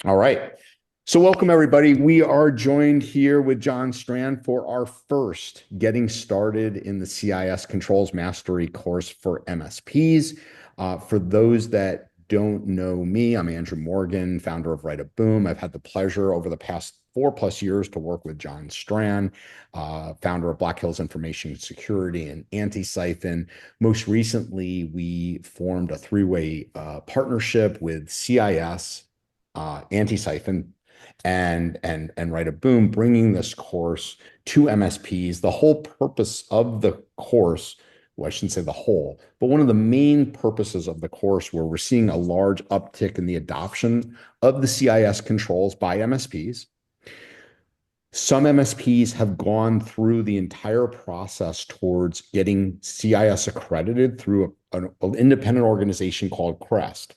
All right. So welcome everybody. We are joined here with John Strand for our first Getting Started in the CIS Controls Mastery course for MSPs. For those that don't know me, I'm Andrew Morgan, founder of Write a Boom. I've had the pleasure over the past 4+ years to work with John Strand, founder of Black Hills Information Security and Anti-Siphon. Most recently, we formed a three-way partnership with CIS, Anti-Siphon, and Write a Boom, bringing this course to MSPs. The whole purpose of the course, well, I shouldn't say the whole, but one of the main purposes of the course where we're seeing a large uptick in the adoption of the CIS controls by MSPs. Some MSPs have gone through the entire process towards getting CIS accredited through an independent organization called CREST.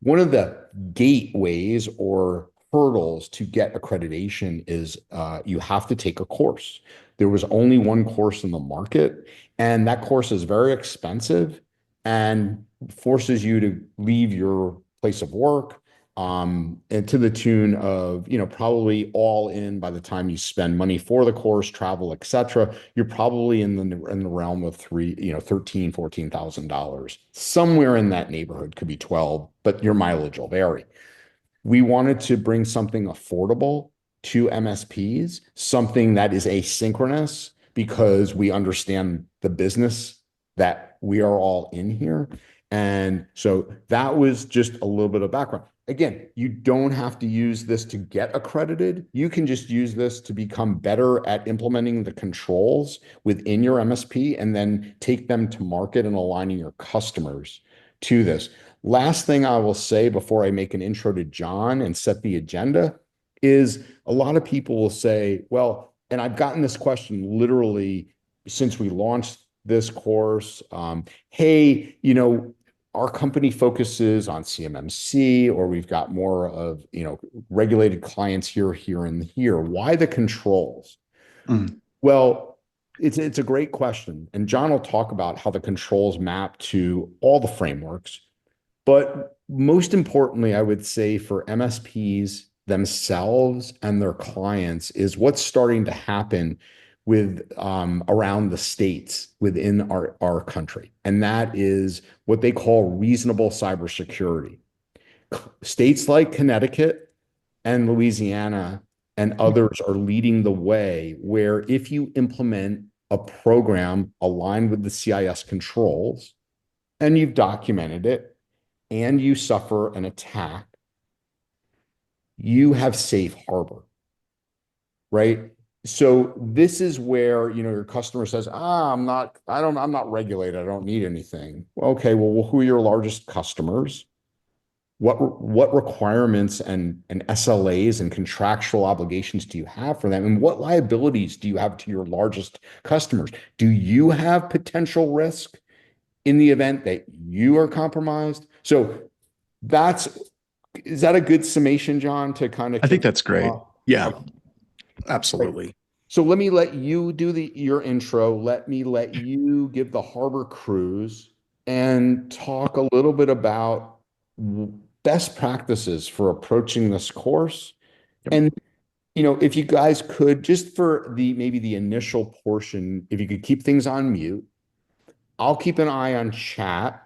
One of the gateways or hurdles to get accreditation is you have to take a course. There was only one course in the market, and that course is very expensive and forces you to leave your place of work, and to the tune of, probably all in by the time you spend money for the course, travel, etc. You're probably in the realm of 13, $14,000. Somewhere in that neighborhood, could be 12, but your mileage will vary. We wanted to bring something affordable to MSPs, something that is asynchronous because we understand the business that we are all in here. And so that was just a little bit of background. Again, you don't have to use this to get accredited. You can just use this to become better at implementing the controls within your MSP and then take them to market and aligning your customers to this. Last thing I will say before I make an intro to John and set the agenda is a lot of people will say, well, and I've gotten this question literally since we launched this course. Hey, our company focuses on CMMC, or we've got more of, regulated clients here, and here. Why the controls? Mm. Well, it's a great question. And John will talk about how the controls map to all the frameworks. But most importantly, I would say for MSPs themselves and their clients is what's starting to happen with around the states within our country. And that is what they call reasonable cybersecurity. States like Connecticut and Louisiana and others are leading the way where if you implement a program aligned with the CIS controls and you've documented it and you suffer an attack, you have safe harbor, right? So this is where, your customer says, I'm not regulated. I don't need anything. Okay, well, who are your largest customers? What requirements and SLAs and contractual obligations do you have for them? And what liabilities do you have to your largest customers? Do you have potential risk in the event that you are compromised? So is that a good summation, John, to kind of I think kick that's great. off? Yeah, Right. absolutely. So let me let you do your intro. Let me let you give the harbor cruise and talk a little bit about best practices for approaching this course. Yep. And, if you guys could, just for maybe the initial portion, if you could keep things on mute, I'll keep an eye on chat.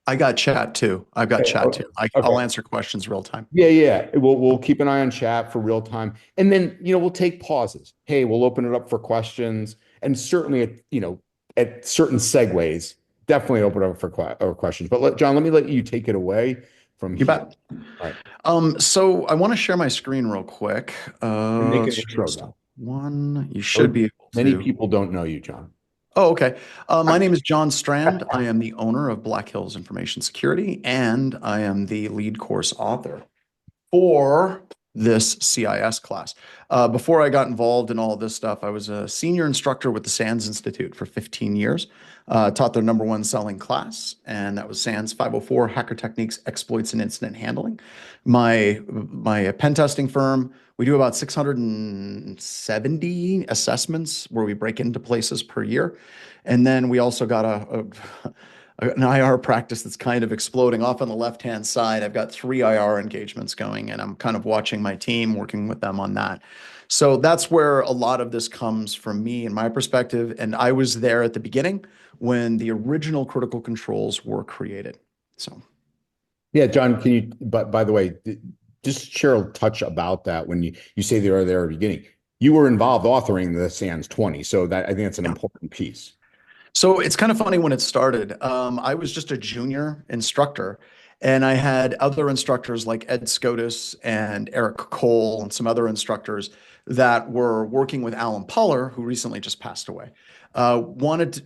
I got chat too. I've got Okay. chat too. I'll Okay. answer questions real time. Yeah, yeah. We'll keep an eye on chat for real time. And then, we'll take pauses. Hey, we'll open it up for questions. And certainly at certain segues, definitely open it up for questions. But John, let me let you take it away from You here. bet. All right. So I want to share my screen real quick. And make an Let's share intro step though. one. You should Or be able many to. people don't know you, John. Oh, okay. My name is John Strand. I am the owner of Black Hills Information Security, and I am the lead course author for this CIS class. Before I got involved in all of this stuff, I was a senior instructor with the SANS Institute for 15 years. Taught their number one selling class, and that was SANS 504, Hacker Techniques, Exploits, and Incident Handling. My pen testing firm, we do about 670 assessments where we break into places per year. And then we also got an IR practice that's kind of exploding. Off on the left-hand side, I've got 3 IR engagements going, and I'm kind of watching my team, working with them on that. So that's where a lot of this comes from me and my perspective. And I was there at the beginning when the original critical controls were created. So. Yeah, John, can you, but by the way, just share a touch about that when you say they are there at the beginning. You were involved authoring the SANS 20, so that I think that's an Yeah. important piece. So it's kind of funny when it started. I was just a junior instructor, and I had other instructors like Ed Scotus and Eric Cole and some other instructors that were working with Alan Puller, who recently just passed away.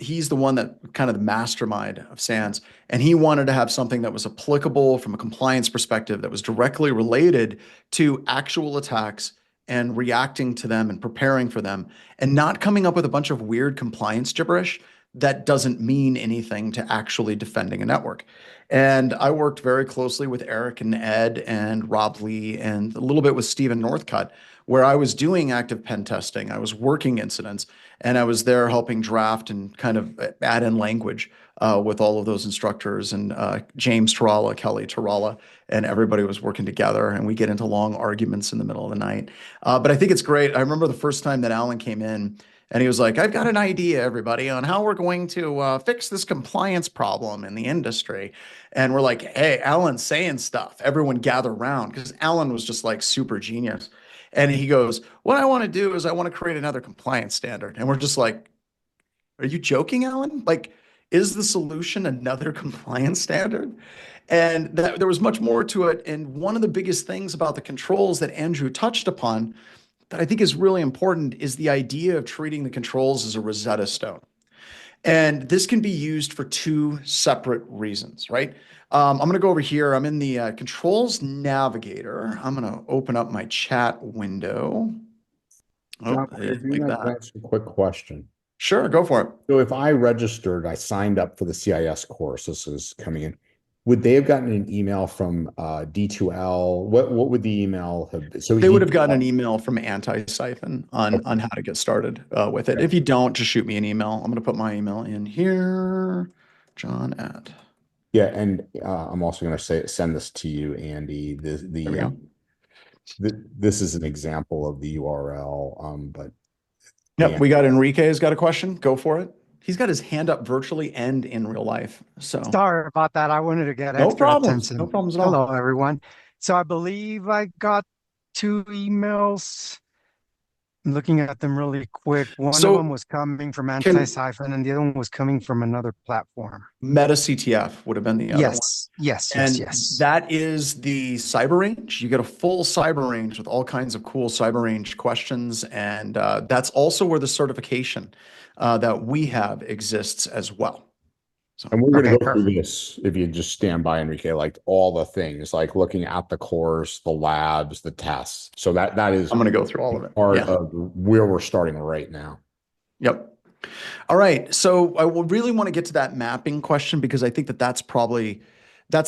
He's the one that kind of the mastermind of SANS, and he wanted to have something that was applicable from a compliance perspective that was directly related to actual attacks and reacting to them and preparing for them, and not coming up with a bunch of weird compliance gibberish that doesn't mean anything to actually defending a network. And I worked very closely with Eric and Ed and Rob Lee and a little bit with Stephen Northcutt, where I was doing active pen testing. I was working incidents, and I was there helping draft and kind of add in language with all of those instructors and James Tarala, Kelly Tarala, and everybody was working together. And we get into long arguments in the middle of the night. But I think it's great. I remember the first time that Alan came in. And he was like, I've got an idea, everybody, on how we're going to fix this compliance problem in the industry. And we're like, hey, Alan's saying stuff. Everyone gather around because Alan was just like super genius. And he goes, what I want to do is I want to create another compliance standard. And we're just like, are you joking, Alan? Like, is the solution another compliance standard? And there was much more to it. And one of the biggest things about the controls that Andrew touched upon that I think is really important is the idea of treating the controls as a Rosetta Stone. And this can be used for two separate reasons, right? I'm going to go over here. I'm in the controls navigator. I'm going to open up my chat window. Oh, John, I while you're didn't doing like that, can I that. ask a quick question? Sure, go for it. So if I registered, I signed up for the CIS course, this is coming in, would they have gotten an email from D2L? What would the email have been? So They would have D2L, gotten an email from Anti-Siphon on how to get started with it. okay. If you don't, just shoot me an email. I'm going to put my email in here, John at. Yeah, and I'm also going to say send this to you, Andy. There we go. This is an example of the URL, but Yep, Dan, we got Enrique's got a question. Go for it. He's got his hand up virtually and in real life. So Sorry about that. I wanted to get no extra problems. No attention. problems at Hello, all. everyone. So I believe I got two emails. I'm looking at them really quick. One of them So was coming from can Anti-Siphon, and the other one was coming from another platform. Meta CTF would have been the other one. Yes, yes, yes, And yes. that is the cyber range. You get a full cyber range with all kinds of cool cyber range questions. And that's also where the certification that we have exists as well. So, and we're going Okay, to go through perfect. this if you just stand by, Enrique, like all the things, like looking at the course, the labs, the tests. So that is I'm going to go through all of it. part Yeah. of where we're starting right now. Yep. All right. So I will really want to get to that mapping question because I think that that's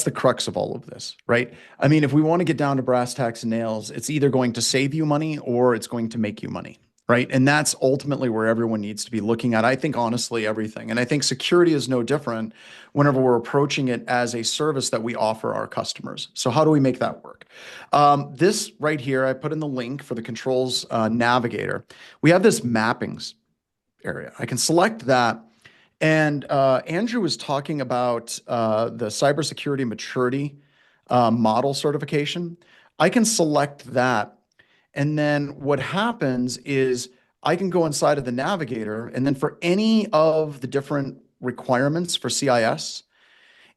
the crux of all of this, right? I mean, if we want to get down to brass tacks and nails, it's either going to save you money or it's going to make you money, right? And that's ultimately where everyone needs to be looking at, I think, honestly, everything. And I think security is no different whenever we're approaching it as a service that we offer our customers. So how do we make that work? This right here, I put in the link for the controls navigator. We have this mappings area. I can select that. And Andrew was talking about the cybersecurity maturity model certification. I can select that. And then what happens is I can go inside of the navigator. And then for any of the different requirements for CIS,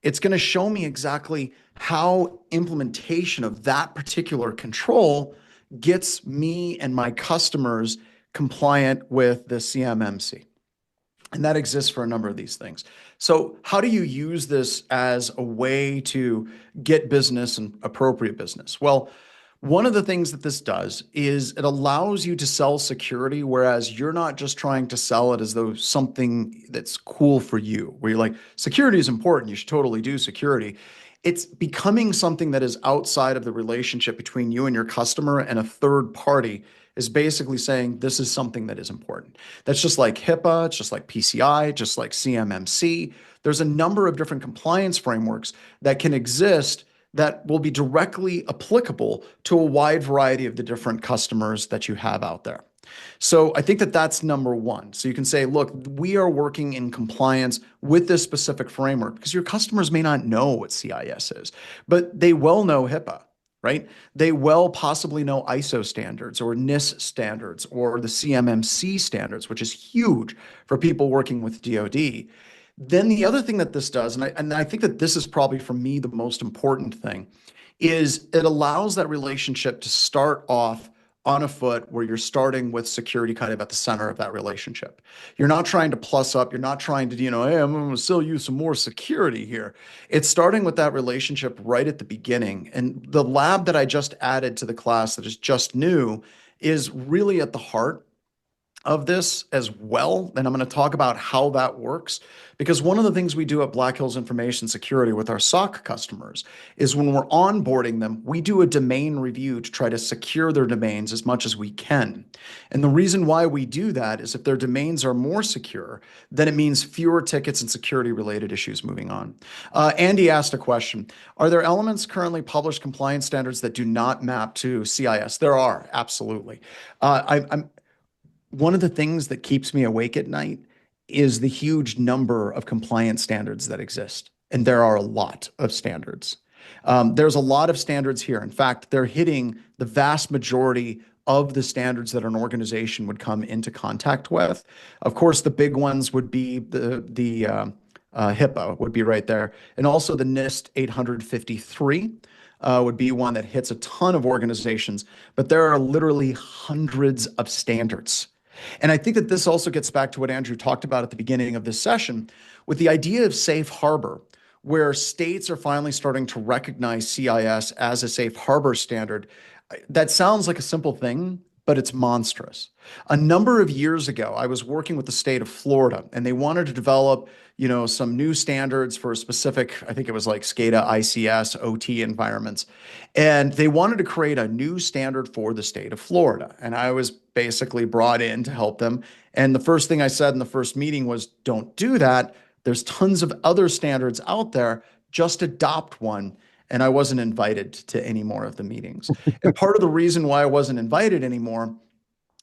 it's going to show me exactly how implementation of that particular control gets me and my customers compliant with the CMMC. And that exists for a number of these things. So how do you use this as a way to get business and appropriate business? Well, one of the things that this does is it allows you to sell security, whereas you're not just trying to sell it as though something that's cool for you, where you're like, security is important, you should totally do security. It's becoming something that is outside of the relationship between you and your customer, and a third party is basically saying this is something that is important. That's just like HIPAA, it's just like PCI, just like CMMC. There's a number of different compliance frameworks that can exist that will be directly applicable to a wide variety of the different customers that you have out there. So I think that that's number one. So you can say, look, we are working in compliance with this specific framework because your customers may not know what CIS is, but they well know HIPAA, right? They well possibly know ISO standards or NIST standards or the CMMC standards, which is huge for people working with DoD. Then the other thing that this does, and I think that this is probably for me the most important thing, is it allows that relationship to start off on a foot where you're starting with security kind of at the center of that relationship. You're not trying to plus up. You're not trying to, hey, I'm going to sell you some more security here. It's starting with that relationship right at the beginning. And the lab that I just added to the class that is just new is really at the heart of this as well. And I'm going to talk about how that works because one of the things we do at Black Hills Information Security with our SOC customers is when we're onboarding them, we do a domain review to try to secure their domains as much as we can. And the reason why we do that is if their domains are more secure, then it means fewer tickets and security related issues moving on. Andy asked a question. Are there elements currently published compliance standards that do not map to CIS? There are, absolutely. One of the things that keeps me awake at night is the huge number of compliance standards that exist. And there are a lot of standards. There's a lot of standards here. In fact, they're hitting the vast majority of the standards that an organization would come into contact with. Of course, the big ones would be the HIPAA would be right there. And also the NIST 853 would be one that hits a ton of organizations, but there are literally hundreds of standards. And I think that this also gets back to what Andrew talked about at the beginning of this session with the idea of safe harbor, where states are finally starting to recognize CIS as a safe harbor standard. That sounds like a simple thing, but it's monstrous. A number of years ago, I was working with the state of Florida, and they wanted to develop, some new standards for a specific, I think it was like SCADA, ICS, OT environments. And they wanted to create a new standard for the state of Florida. And I was basically brought in to help them. And the first thing I said in the first meeting was, don't do that. There's tons of other standards out there. Just adopt one. And I wasn't invited to any more of the meetings. And part of the reason why I wasn't invited anymore,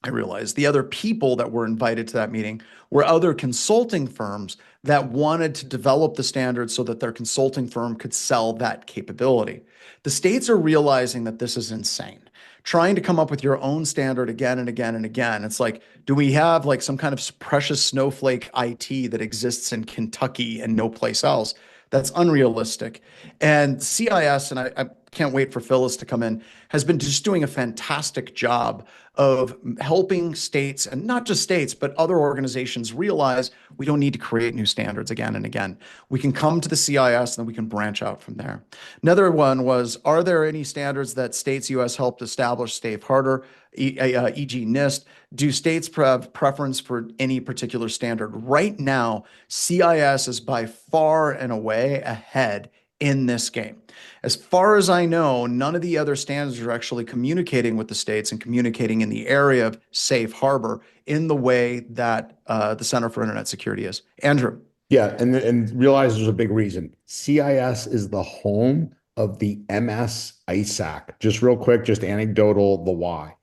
I realized the other people that were invited to that meeting were other consulting firms that wanted to develop the standards so that their consulting firm could sell that capability. The states are realizing that this is insane. Trying to come up with your own standard again and again and again. It's like, do we have like some kind of precious snowflake IT that exists in Kentucky and no place else? That's unrealistic. And CIS, and I can't wait for Phyllis to come in, has been just doing a fantastic job of helping states, and not just states, but other organizations realize we don't need to create new standards again and again. We can come to the CIS and then we can branch out from there. Another one was, are there any standards that states U.S. helped establish safe harbor, e.g. NIST? Do states have preference for any particular standard? Right now, CIS is by far and away ahead in this game. As far as I know, none of the other standards are actually communicating with the states and communicating in the area of safe harbor in the way that the Center for Internet Security is. Andrew. Yeah, and realize there's a big reason. CIS is the home of the MS ISAC. Just real quick, just anecdotal, the why.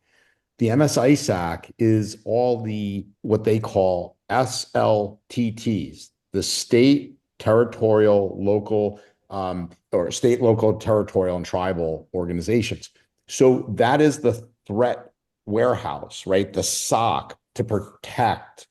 The MS ISAC is all the what they call SLTTs, the state, territorial, local, or state, local, territorial, and tribal organizations. So that is the threat warehouse, right? The SOC to protect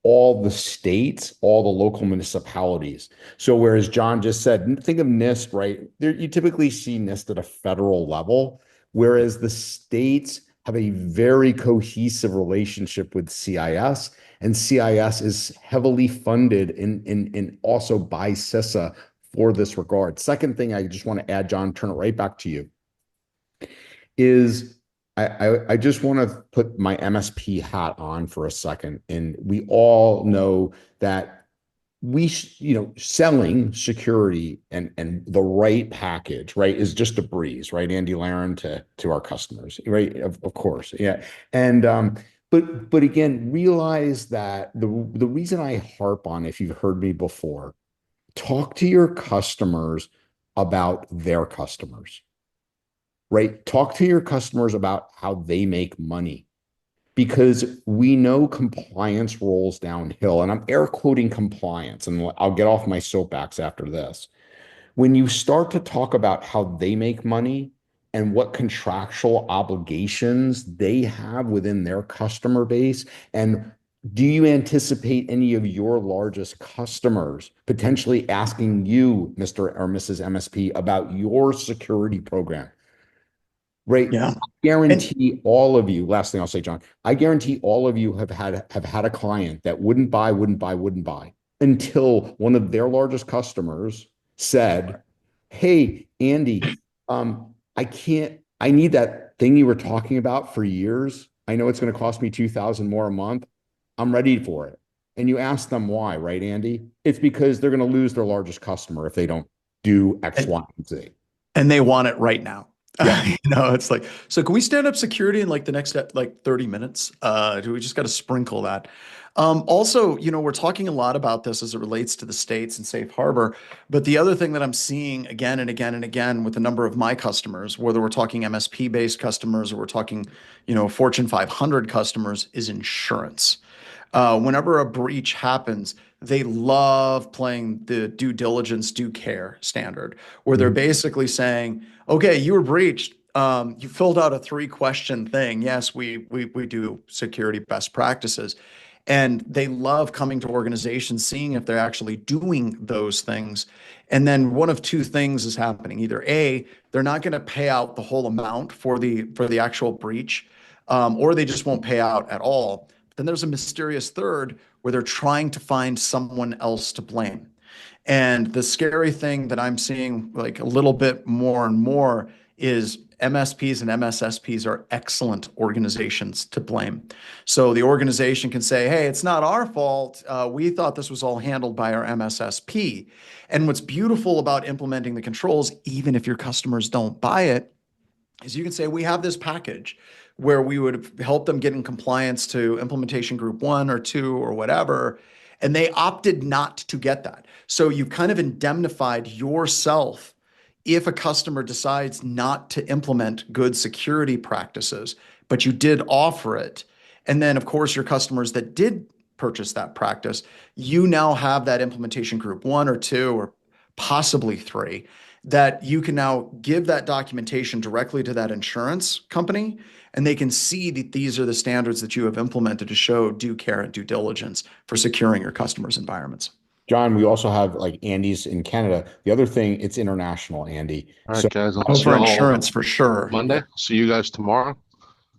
all the states, all the local municipalities. So whereas John just said, think of NIST, right? You typically see NIST at a federal level, whereas the states have a very cohesive relationship with CIS, and CIS is heavily funded in also by CISA for this regard. Second thing I just want to add, John, turn it right back to you, is I just want to put my MSP hat on for a second. And we all know that selling security and the right package, right, is just a breeze, right? Andy Laren to our customers, right? Of course. Yeah. And but again, realize that the reason I harp on, if you've heard me before, talk to your customers about their customers, right? Talk to your customers about how they make money because we know compliance rolls downhill. And I'm air quoting compliance, and I'll get off my soapbox after this. When you start to talk about how they make money and what contractual obligations they have within their customer base, and do you anticipate any of your largest customers potentially asking you, Mr. or Mrs. MSP, about your security program? Right. Yeah. I And guarantee all of you, last thing I'll say, John, I guarantee all of you have had a client that wouldn't buy until one of their largest customers said, "Hey, Andy, I need that thing you were talking about for years. I know it's going to cost me 2,000 more a month. I'm ready for it." And you ask them why, right, Andy? It's because they're going to lose their largest customer if they don't do X, and Y, and Z. and they want it right now. Yeah. It's like, so can we stand up security in like the next like 30 minutes? Do we just got to sprinkle that? Also, we're talking a lot about this as it relates to the states and safe harbor, but the other thing that I'm seeing again and again and again with a number of my customers, whether we're talking MSP based customers or we're talking, Fortune 500 customers, is insurance. Whenever a breach happens, they love playing the due diligence, due care standard, where they're Mhm. basically saying, okay, you were breached. You filled out a 3-question thing. Yes, we do security best practices. And they love coming to organizations, seeing if they're actually doing those things. And then one of two things is happening. Either A, they're not going to pay out the whole amount for the actual breach, or they just won't pay out at all. Then there's a mysterious third where they're trying to find someone else to blame. And the scary thing that I'm seeing like a little bit more and more is MSPs and MSSPs are excellent organizations to blame. So the organization can say, hey, it's not our fault. We thought this was all handled by our MSSP. And what's beautiful about implementing the controls, even if your customers don't buy it, is you can say we have this package where we would help them get in compliance to implementation group 1 or 2 or whatever, and they opted not to get that. So you've kind of indemnified yourself if a customer decides not to implement good security practices, but you did offer it. And then, of course, your customers that did purchase that practice, you now have that implementation group 1 or 2 or possibly 3 that you can now give that documentation directly to that insurance company, and they can see that these are the standards that you have implemented to show due care and due diligence for securing your customers' environments. John, we also have like Andy's in Canada. The other thing, it's international, Andy. All So right, guys. I'll Oh, see for y'all insurance, for sure. Monday. See you guys tomorrow.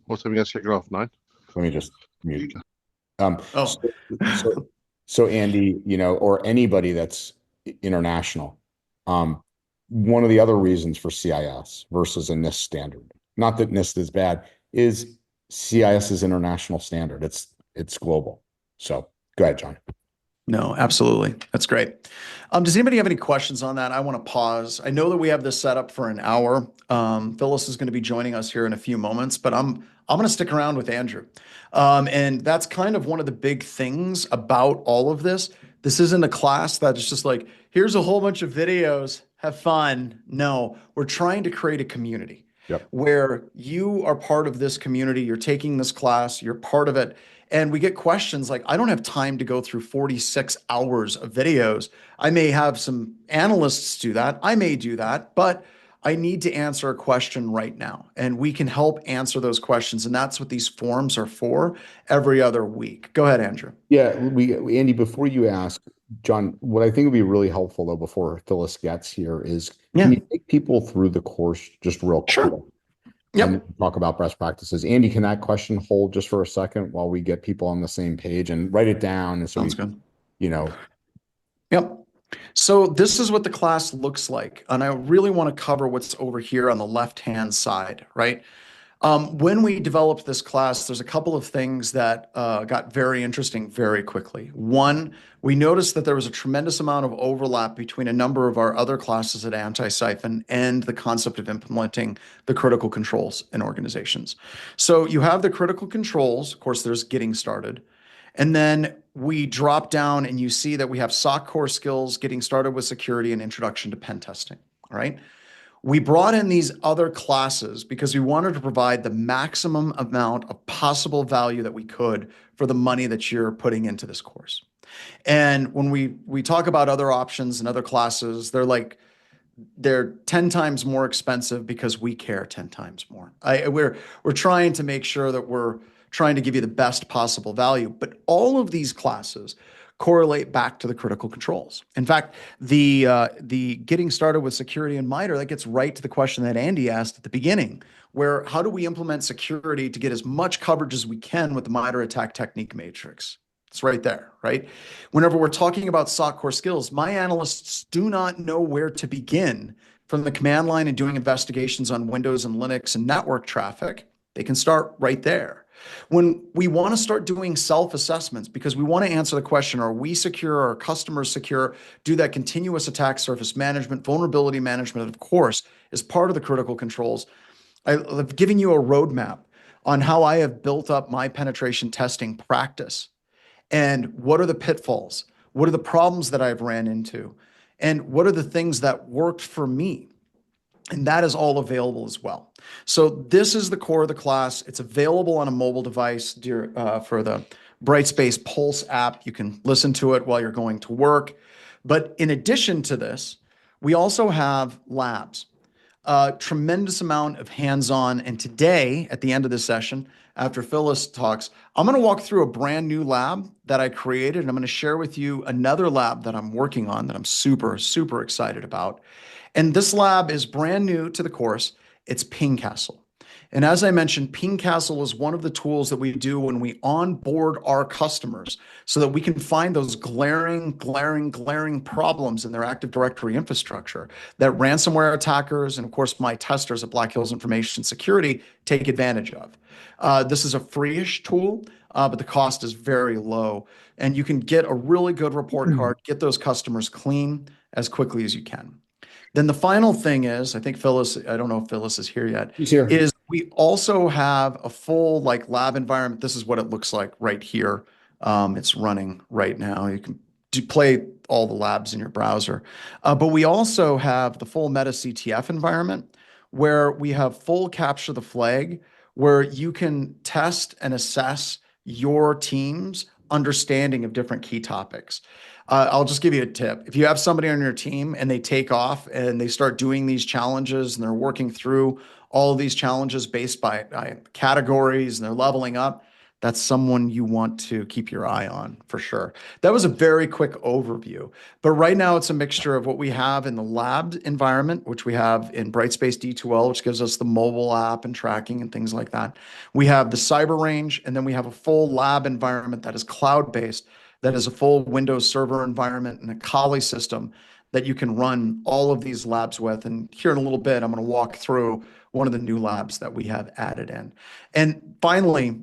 What time you guys kick it off? 9? let me just mute. Um, Oh, so, so, so Andy, or anybody that's international, one of the other reasons for CIS versus a NIST standard, not that NIST is bad, is CIS is international standard. It's global. So go ahead, John. no, absolutely. That's great. Does anybody have any questions on that? I want to pause. I know that we have this set up for an hour. Phyllis is going to be joining us here in a few moments, but I'm going to stick around with Andrew. And that's kind of one of the big things about all of this. This isn't a class that is just like, here's a whole bunch of videos, have fun. No, we're trying to create a community Yep. where you are part of this community. You're taking this class, you're part of it. And we get questions like, I don't have time to go through 46 hours of videos. I may have some analysts do that. I may do that, but I need to answer a question right now. And we can help answer those questions. And that's what these forums are for every other week. Go ahead, Andrew. Yeah, Andy, before you ask, John, what I think would be really helpful though, before Phyllis gets here is, can Yeah, you take people through the course just real quick sure. and Yep. talk about best practices? Andy, can that question hold just for a second while we get people on the same page and write it down? And so Sounds we, good. you know, Yep. So this is what the class looks like. And I really want to cover what's over here on the left-hand side, right? When we developed this class, there's a couple of things that got very interesting very quickly. One, we noticed that there was a tremendous amount of overlap between a number of our other classes at Anti-Siphon and the concept of implementing the critical controls in organizations. So you have the critical controls, of course, there's getting started. And then we drop down and you see that we have SOC core skills, getting started with security, and introduction to pen testing. All right. We brought in these other classes because we wanted to provide the maximum amount of possible value that we could for the money that you're putting into this course. And when we talk about other options and other classes, they're 10 times more expensive because we care 10 times more. We're trying to make sure that we're trying to give you the best possible value, but all of these classes correlate back to the critical controls. In fact, the getting started with security and MITRE, that gets right to the question that Andy asked at the beginning, where how do we implement security to get as much coverage as we can with the MITRE attack technique matrix? It's right there, right? Whenever we're talking about SOC core skills, my analysts do not know where to begin from the command line and doing investigations on Windows and Linux and network traffic. They can start right there. When we want to start doing self-assessments, because we want to answer the question, are we secure? Are our customers secure? Do that continuous attack surface management, vulnerability management, of course, is part of the critical controls. I've given you a roadmap on how I have built up my penetration testing practice. And what are the pitfalls? What are the problems that I've ran into? And what are the things that worked for me? And that is all available as well. So this is the core of the class. It's available on a mobile device for the Brightspace Pulse app. You can listen to it while you're going to work. But in addition to this, we also have labs. A tremendous amount of hands-on. And today, at the end of this session, after Phyllis talks, I'm going to walk through a brand new lab that I created, and I'm going to share with you another lab that I'm working on that I'm super, super excited about. And this lab is brand new to the course. It's Ping Castle. And as I mentioned, Ping Castle is one of the tools that we do when we onboard our customers so that we can find those glaring problems in their Active Directory infrastructure that ransomware attackers and, of course, my testers at Black Hills Information Security take advantage of. This is a free-ish tool, but the cost is very low. And you can get a really good report card, get those customers clean as quickly as you can. Then the final thing is, I think Phyllis, I don't know if Phyllis is here yet, She's here. is we also have a full lab environment. This is what it looks like right here. It's running right now. You can play all the labs in your browser. But we also have the full Meta CTF environment where we have full capture the flag, where you can test and assess your team's understanding of different key topics. I'll just give you a tip. If you have somebody on your team and they take off and they start doing these challenges and they're working through all of these challenges based by categories and they're leveling up, that's someone you want to keep your eye on for sure. That was a very quick overview, but right now it's a mixture of what we have in the lab environment, which we have in Brightspace D2L, which gives us the mobile app and tracking and things like that. We have the cyber range, and then we have a full lab environment that is cloud-based, that is a full Windows Server environment and a Kali system that you can run all of these labs with. And here in a little bit, I'm going to walk through one of the new labs that we have added in. And finally,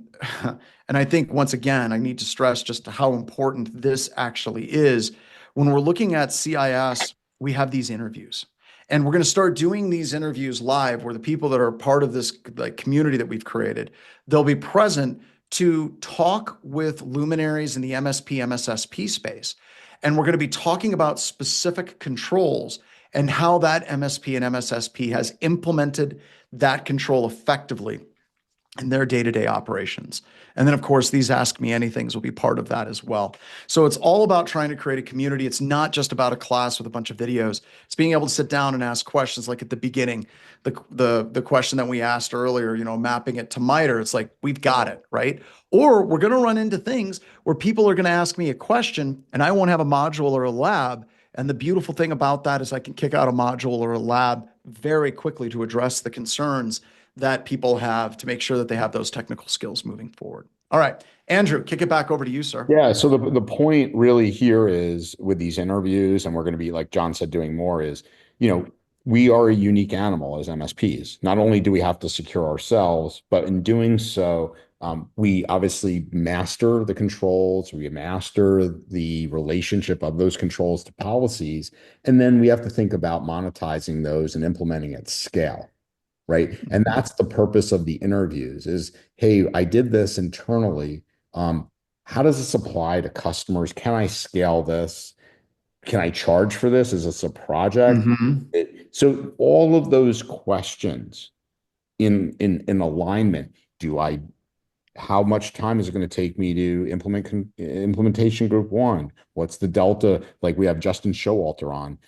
and I think once again, I need to stress just how important this actually is. When we're looking at CIS, we have these interviews. And we're going to start doing these interviews live where the people that are part of this community that we've created, they'll be present to talk with luminaries in the MSP, MSSP space. And we're going to be talking about specific controls and how that MSP and MSSP has implemented that control effectively in their day-to-day operations. And then, of course, these Ask Me Anythings will be part of that as well. So it's all about trying to create a community. It's not just about a class with a bunch of videos. It's being able to sit down and ask questions like at the beginning, the question that we asked earlier, mapping it to MITRE. It's like, we've got it, right? Or we're going to run into things where people are going to ask me a question and I won't have a module or a lab. And the beautiful thing about that is I can kick out a module or a lab very quickly to address the concerns that people have to make sure that they have those technical skills moving forward. All right, Andrew, kick it back over to you, sir. Yeah, so the point really here is with these interviews, and we're going to be, like John said, doing more is, we are a unique animal as MSPs. Not only do we have to secure ourselves, but in doing so, we obviously master the controls, we master the relationship of those controls to policies, and then we have to think about monetizing those and implementing at scale. Right. And that's the purpose of the interviews is, hey, I did this internally. how does this apply to customers? Can I scale this? Can I charge for this? Is this a project? Hmm. So all of those questions in alignment, do I how much time is it going to take me to implementation group one? What's the delta? Like we have Justin Showalter on,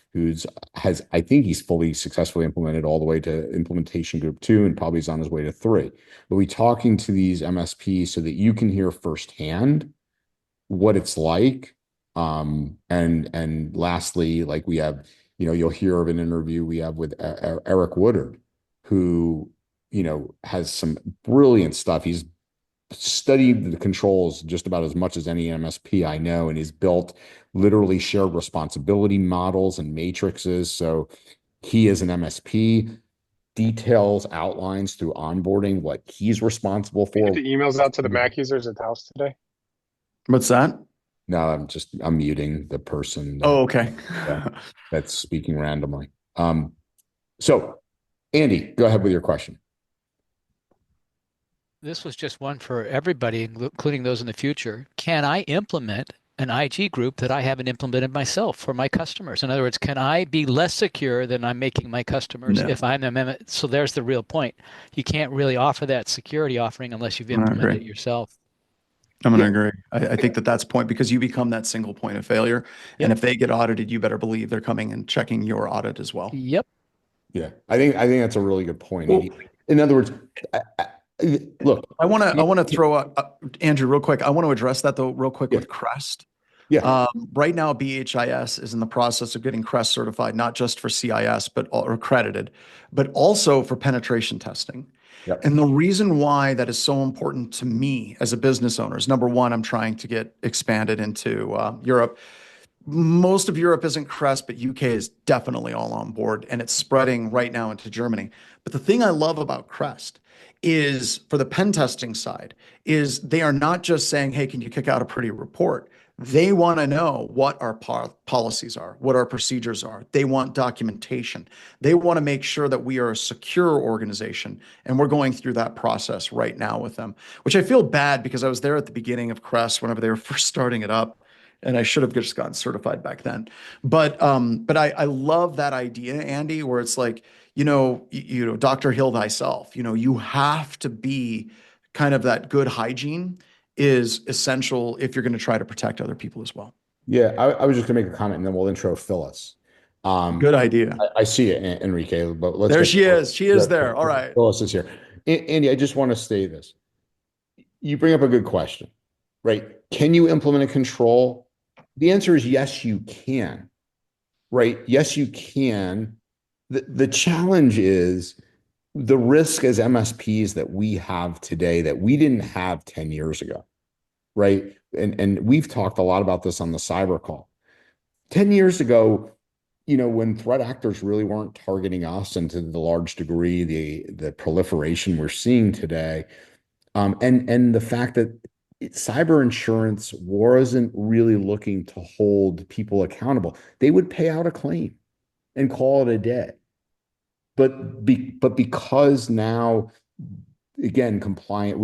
I think he's fully successfully implemented all the way to implementation group two and probably is on his way to three. But we talking to these MSPs so that you can hear firsthand what it's like. And lastly, like we have, you'll hear of an interview we have with Eric Woodard, who, has some brilliant stuff. He's studied the controls just about as much as any MSP I know, and he's built literally shared responsibility models and matrices. So he is an MSP, details, outlines through onboarding what he's responsible You for. get the emails out to the Mac users at the house today? What's that? No, I'm muting the person Oh, okay. that's speaking randomly. So Andy, go ahead with your question. This was just one for everybody, including those in the future. Can I implement an IG group that I haven't implemented myself for my customers? In other words, can I be less secure than I'm making my customers No. if I'm a so there's the real point. You can't really offer that security offering unless you've I'm gonna implemented agree. it yourself. I'm going to Yeah. agree. I think that's point because you become that single point of failure. And Yep. if they get audited, you better believe they're coming and checking your audit as well. Yep. Yeah, I think that's a really good point. Well, In other words, look, I want to throw Andrew real quick. I want to address that though real quick Yeah. with Crest. yeah, Right now, BHIS is in the process of getting Crest certified, not just for CIS, or accredited, but also for penetration testing. Yep. And the reason why that is so important to me as a business owner is number one, I'm trying to get expanded into Europe. Most of Europe isn't Crest, but UK is definitely all on board, and it's spreading right now into Germany. But the thing I love about Crest is for the pen testing side is they are not just saying, hey, can you kick out a pretty report? They want to know what our policies are, what our procedures are. They want documentation. They want to make sure that we are a secure organization. And we're going through that process right now with them, which I feel bad because I was there at the beginning of Crest whenever they were first starting it up. And I should have just gotten certified back then. But I love that idea, Andy, where it's like, Dr. Hill thyself, you have to be kind of that good hygiene is essential if you're going to try to protect other people as well. yeah. I was just gonna make a comment, and then we'll intro Phyllis. Good idea. I see it, Enrique, but let's There get she is. She is there. All right. Phyllis is here. Andy, I just want to say this. You bring up a good question, right? Can you implement a control? The answer is yes, you can, right? Yes, you can. The challenge is the risk as MSPs that we have today that we didn't have 10 years ago, right? And we've talked a lot about this on the cyber call. 10 years ago, when threat actors really weren't targeting us and to the large degree, the proliferation we're seeing today, and the fact that cyber insurance wasn't really looking to hold people accountable. They would pay out a claim and call it a day. But because now, again,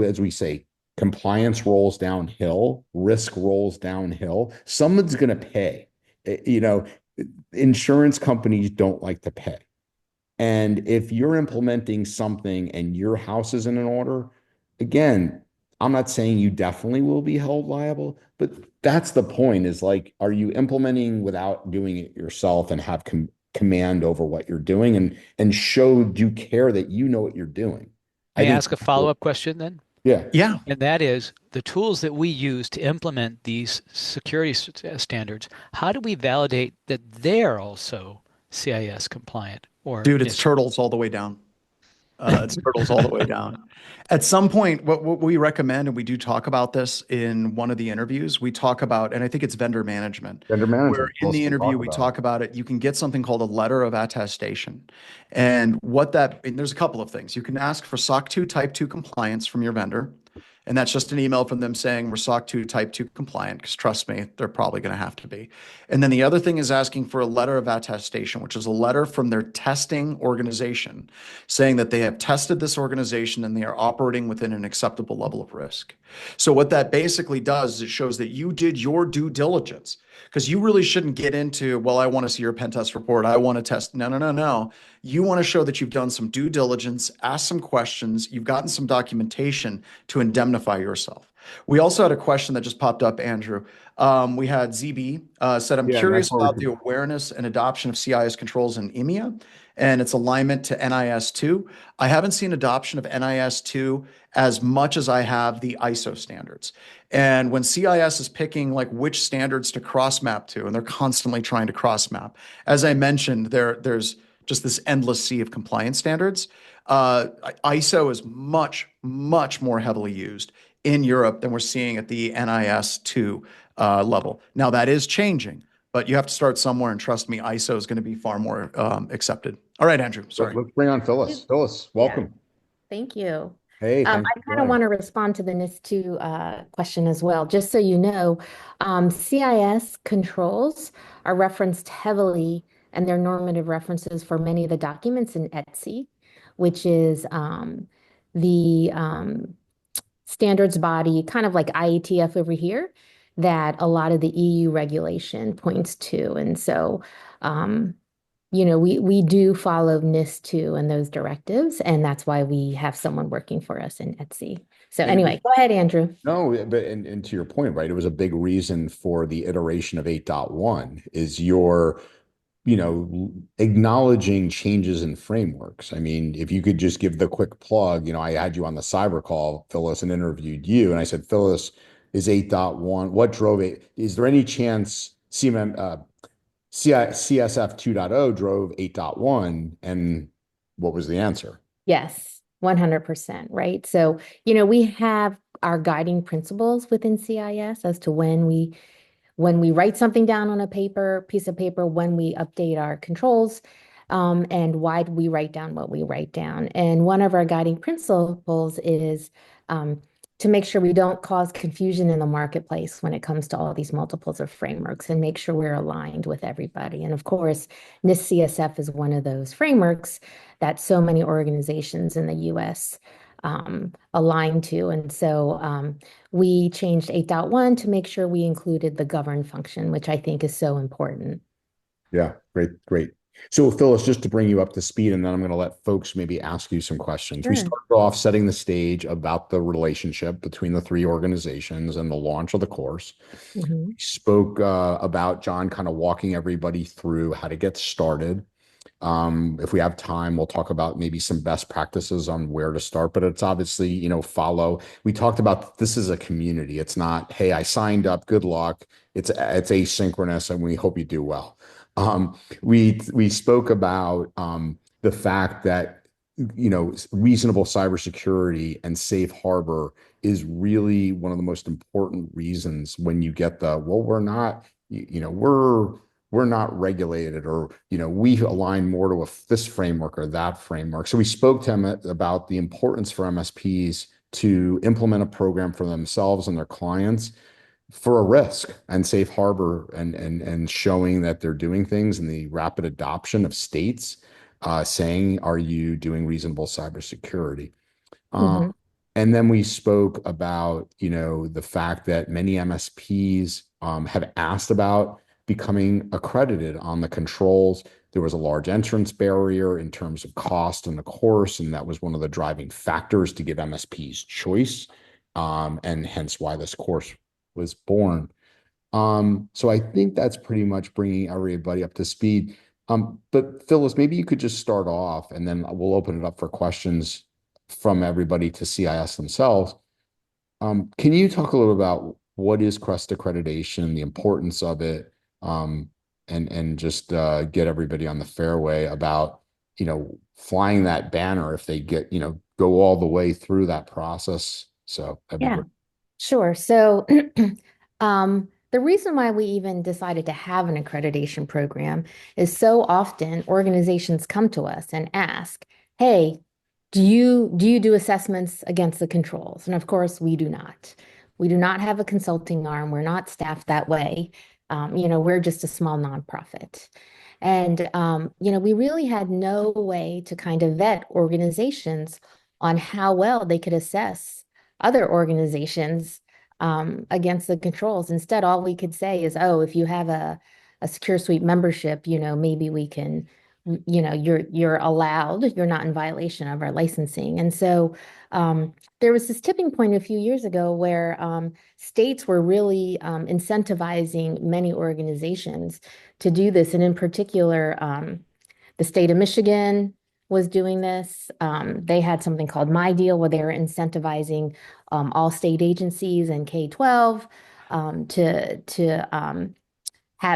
as we say, compliance rolls downhill, risk rolls downhill, someone's going to pay. Insurance companies don't like to pay. And if you're implementing something and your house isn't in order, again, I'm not saying you definitely will be held liable, but that's the point is like, are you implementing without doing it yourself and have command over what you're doing and show due care that you know what you're doing? May I ask a follow-up question then? Yeah. Yeah. And that is the tools that we use to implement these security standards. How do we validate that they're also CIS compliant? Or Dude, it's turtles all the way down. It's turtles all the way down. At some point, what we recommend, and we do talk about this in one of the interviews, we talk about, and I think it's vendor management. Vendor management. Where in the interview, we talk about it. You can get something called a letter of attestation. And there's a couple of things. You can ask for SOC 2 Type 2 compliance from your vendor. And that's just an email from them saying we're SOC 2 Type 2 compliant, because trust me, they're probably going to have to be. And then the other thing is asking for a letter of attestation, which is a letter from their testing organization saying that they have tested this organization and they are operating within an acceptable level of risk. So what that basically does is it shows that you did your due diligence, because you really shouldn't get into, well, I want to see your pen test report. I want to test. No, no, no, no. You want to show that you've done some due diligence, asked some questions, you've gotten some documentation to indemnify yourself. We also had a question that just popped up, Andrew. We had ZB said, I'm Yeah, curious that's what about the awareness and adoption of CIS controls in EMEA and its alignment to NIS2. I haven't seen adoption of NIS2 as much as I have the ISO standards. And when CIS is picking like which standards to cross map to, and they're constantly trying to cross map, as I mentioned, there's just this endless sea of compliance standards. ISO is much, much more heavily used in Europe than we're seeing at the NIS2 level. Now that is changing, but you have to start somewhere, and trust me, ISO is going to be far more accepted. All right, Andrew, sorry. Let's bring on Phyllis. Phyllis, welcome. Thank you. Hey, thanks I for kind of joining. want to respond to the NIS2 question as well. Just so you know, CIS controls are referenced heavily, and they're normative references for many of the documents in ETSI, which is the standards body, kind of like IETF over here, that a lot of the EU regulation points to. And so, we do follow NIS2 and those directives, and that's why we have someone working for us in Etsy. So anyway, go ahead, Andrew. No, but and to your point, right? It was a big reason for the iteration of 8.1 is your, acknowledging changes in frameworks. I mean, if you could just give the quick plug, I had you on the cyber call, Phyllis, and interviewed you, and I said, Phyllis, is 8.1, what drove it? Is there any chance CSF 2.0 drove 8.1, and what was the answer? Yes, 100%, right? So, we have our guiding principles within CIS as to when we write something down on a piece of paper, when we update our controls, and why do we write down what we write down. And one of our guiding principles is to make sure we don't cause confusion in the marketplace when it comes to all these multiples of frameworks, and make sure we're aligned with everybody. And of course, NIST CSF is one of those frameworks that so many organizations in the US align to. And so we changed 8.1 to make sure we included the govern function, which I think is so important. Yeah, great, great. So Phyllis, just to bring you up to speed, and then I'm going to let folks maybe ask you some questions. Sure. We started off setting the stage about the relationship between the three organizations and the launch of the course. Mm-hmm. We spoke about John kind of walking everybody through how to get started. If we have time, we'll talk about maybe some best practices on where to start, but it's obviously, follow. We talked about this is a community. It's not, hey, I signed up, good luck. It's asynchronous, and we hope you do well. We spoke about the fact that reasonable cybersecurity and safe harbor is really one of the most important reasons when you get we're not we're not regulated, or we align more to this framework or that framework. So we spoke to him about the importance for MSPs to implement a program for themselves and their clients for a risk and safe harbor, and showing that they're doing things, and the rapid adoption of states saying, are you doing reasonable cybersecurity? Mm-hmm. And then we spoke about, the fact that many MSPs have asked about becoming accredited on the controls. There was a large entrance barrier in terms of cost in the course, and that was one of the driving factors to give MSPs choice, and hence why this course was born. So I think that's pretty much bringing everybody up to speed. But Phyllis, maybe you could just start off, and then we'll open it up for questions from everybody to CIS themselves. Can you talk a little about what is CREST accreditation, the importance of it, and just get everybody on the fairway about, flying that banner if they get, go all the way through that process. So that'd be Yeah. great. Sure. So the reason why we even decided to have an accreditation program is so often organizations come to us and ask, hey, do you do assessments against the controls? And of course, we do not. We do not have a consulting arm. We're not staffed that way. We're just a small nonprofit. And, we really had no way to kind of vet organizations on how well they could assess other organizations against the controls. Instead, all we could say is, oh, if you have a Secure Suite membership, maybe we can you're allowed, you're not in violation of our licensing. And so there was this tipping point a few years ago where states were really incentivizing many organizations to do this. And in particular, the state of Michigan was doing this. They had something called My Deal where they were incentivizing all state agencies and K-12 to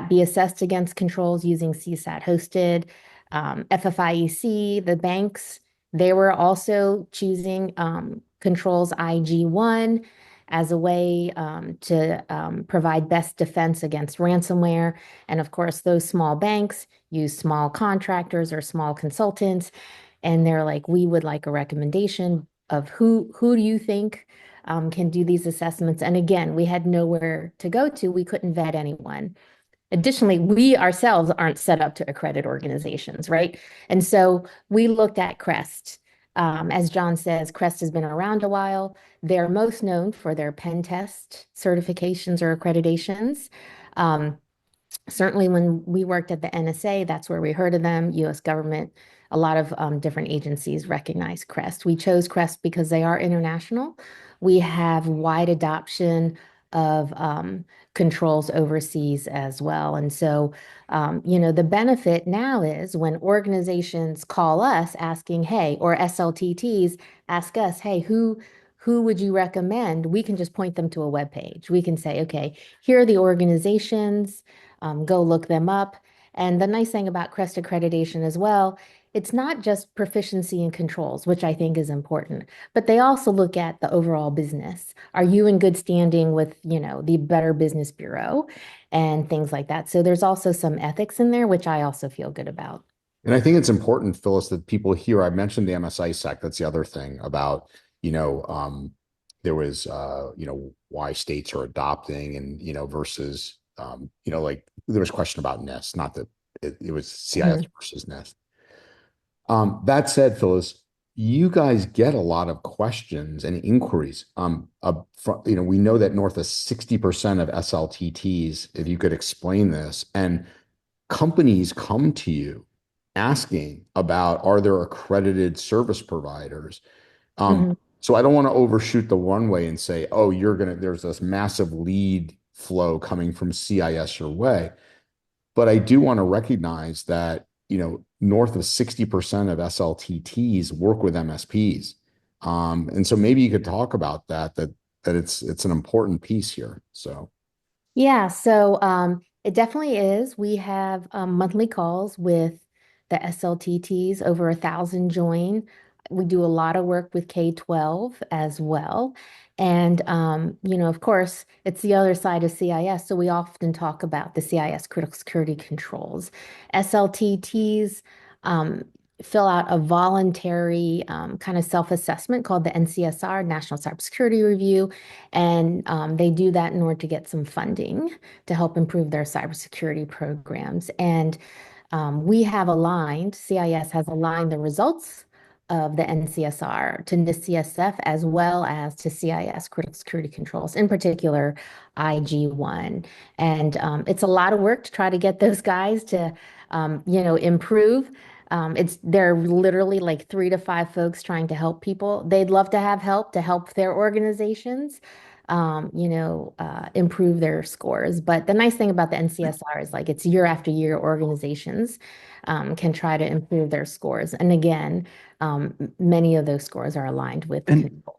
be assessed against controls using CSAT hosted. FFIEC, the banks, they were also choosing controls IG1 as a way to provide best defense against ransomware. And of course, those small banks use small contractors or small consultants. And they're like, we would like a recommendation of who do you think can do these assessments? And again, we had nowhere to go to. We couldn't vet anyone. Additionally, we ourselves aren't set up to accredit organizations, right? And so we looked at CREST. As John says, CREST has been around a while. They're most known for their pen test certifications or accreditations. Certainly when we worked at the NSA, that's where we heard of them, US government, a lot of different agencies recognize CREST. We chose CREST because they are international. We have wide adoption of controls overseas as well. And so, the benefit now is when organizations call us asking, hey, or SLTTs ask us, hey, who would you recommend? We can just point them to a web page. We can say, okay, here are the organizations, go look them up. And the nice thing about CREST accreditation as well, it's not just proficiency in controls, which I think is important, but they also look at the overall business. Are you in good standing with, the Better Business Bureau and things like that? So there's also some ethics in there, which I also feel good about. And I think it's important, Phyllis, that people hear, I mentioned the MSISAC. That's the other thing about, there was, why states are adopting and, versus, like there was a question about NIST, not that it was CIS versus NIST. That said, Phyllis, you guys get a lot of questions and inquiries. We know that north of 60% of SLTTs, if you could explain this, and companies come to you asking about, are there accredited service providers? So I don't want to overshoot the runway and say, oh, there's this massive lead flow coming from CIS your way. But I do want to recognize that, north of 60% of SLTTs work with MSPs. And so maybe you could talk about that it's an important piece here. So. Yeah, so it definitely is. We have monthly calls with the SLTTs, over 1,000 join. We do a lot of work with K-12 as well. And, of course, it's the other side of CIS. So we often talk about the CIS critical security controls. SLTTs fill out a voluntary kind of self-assessment called the NCSR, National Cybersecurity Review. And they do that in order to get some funding to help improve their cybersecurity programs. And CIS has aligned the results of the NCSR to NIST-CSF as well as to CIS critical security controls, in particular IG1. And it's a lot of work to try to get those guys to, improve. They're literally like 3 to 5 folks trying to help people. They'd love to have help to help their organizations, improve their scores. But the nice thing about the NCSR is like it's year after year organizations can try to improve their scores. And again, many of those scores are aligned with the controls.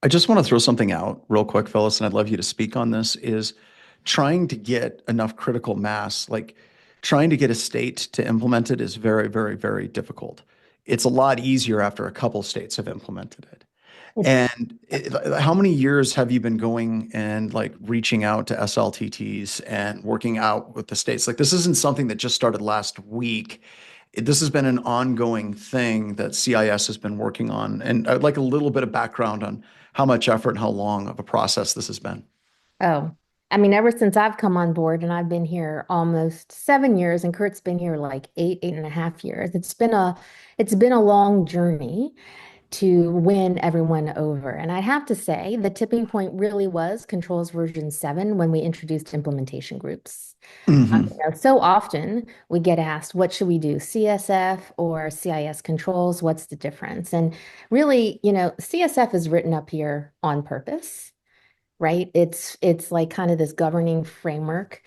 I just want to throw something out real quick, Phyllis, and I'd love you to speak on this, is trying to get enough critical mass, like trying to get a state to implement it is very, very, very difficult. It's a lot easier after a couple states have implemented it. And how many years have you been going and like reaching out to SLTTs and working out with the states? Like this isn't something that just started last week. this has been an ongoing thing that CIS has been working on. And I'd like a little bit of background on how much effort and how long of a process this has been. Oh, I mean, ever since I've come on board and I've been here almost 7 years, and Kurt's been here like 8.5 years. It's been a long journey to win everyone over. And I have to say, the tipping point really was Controls version 7 when we introduced implementation groups. Mhm. So often we get asked, what should we do, CSF or CIS controls? What's the difference? And really, CSF is written up here on purpose, right? It's like kind of this governing framework